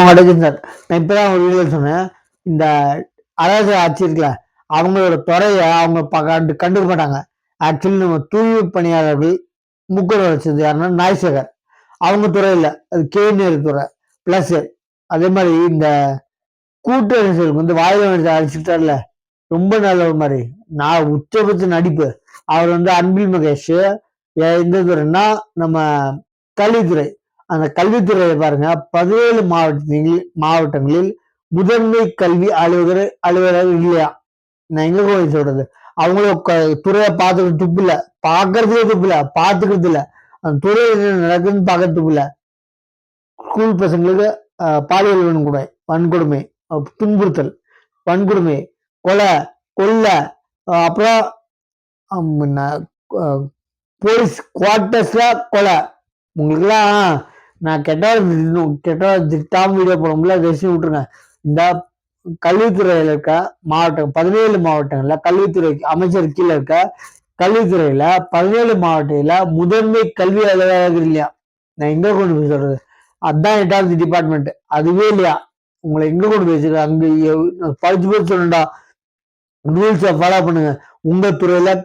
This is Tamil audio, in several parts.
வணக்கம் சார். நான் இப்பதான் ஒரு வீடியோ சொன்னேன். இந்த அரசு ஆட்சி இருக்குல்ல, அவங்களோட துறைய அவங்க கண்டுக்க மாட்டாங்க. ஆக்சுவலி நம்ம தூய்மை பணியாளர்கள் முக்கிய வச்சது யாருன்னா நாய்சேகர். அவங்க துறை இல்ல, அது கேணியர் துறை. பிளஸ் அதே மாதிரி இந்த கூட்டரசுக்கு வாயில அடிச்சுட்டார்ல, ரொம்ப நல்ல மாதிரி நான் உச்சபட்ச நடிப்பு. அவர் அன்பில் மகேஷ் எந்த துறைன்னா நம்ம கல்வித்துறை. அந்த கல்வித்துறையை பாருங்க, 17 மாவட்டங்களில் முதன்மை கல்வி அலுவலர் இல்லையா? நான் எங்க போய் சொல்றது? அவங்களும் துறையை பார்த்துக்கிறது துப்பு இல்ல, பார்க்கறதுக்கே துப்பு இல்ல, பார்த்துக்கிறது இல்ல. அந்த துறை என்ன நடக்குதுன்னு பார்க்கறது துப்பு இல்ல. ஸ்கூல் பசங்களுக்கு பாலியல் வன்கொடுமை, துன்புறுத்தல், வன்கொடுமை, கொலை, கொள்ளை, அப்புறம் போலீஸ் குவார்டர்ஸ்ல கொலை. உங்களுக்குலாம் நான் கெட்ட திட்டாம வீடியோ போட முடியல, தயவுசெய்து விட்டுருங்க. இந்த கல்வித்துறையில இருக்க மாவட்டம் 17 மாவட்டங்கள்ல கல்வித்துறை அமைச்சர் கீழே இருக்க கல்வித்துறையில 17 மாவட்டத்துல முதன்மை கல்வி அலுவலர்கள் இல்லையா? நான் எங்க கொண்டு போய் சொல்றது? அதுதான் 8வது டிபார்ட்மெண்ட். அதுவே இல்லையா? உங்களை எங்க கொண்டு போய் வச்சிருக்க? அங்க படிச்சு போய் சொல்லணும்டா, ரூல்ஸை ஃபாலோ பண்ணுங்க. உங்க துறையில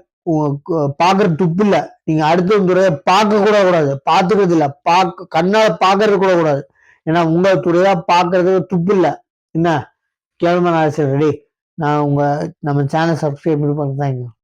பாக்குற துப்பு இல்ல. நீங்க அடுத்த துறையை பார்க்க கூட கூடாது, பார்த்துக்கிறது இல்ல, கண்ணால பாக்குறது கூட கூடாது. ஏன்னா உங்க துறையா பாக்குறதுக்கு துப்பு இல்ல. என்ன கேள்வி ரெடி? நான் நம்ம சேனல் சப்ஸ்கிரைப் பண்ணி பார்த்து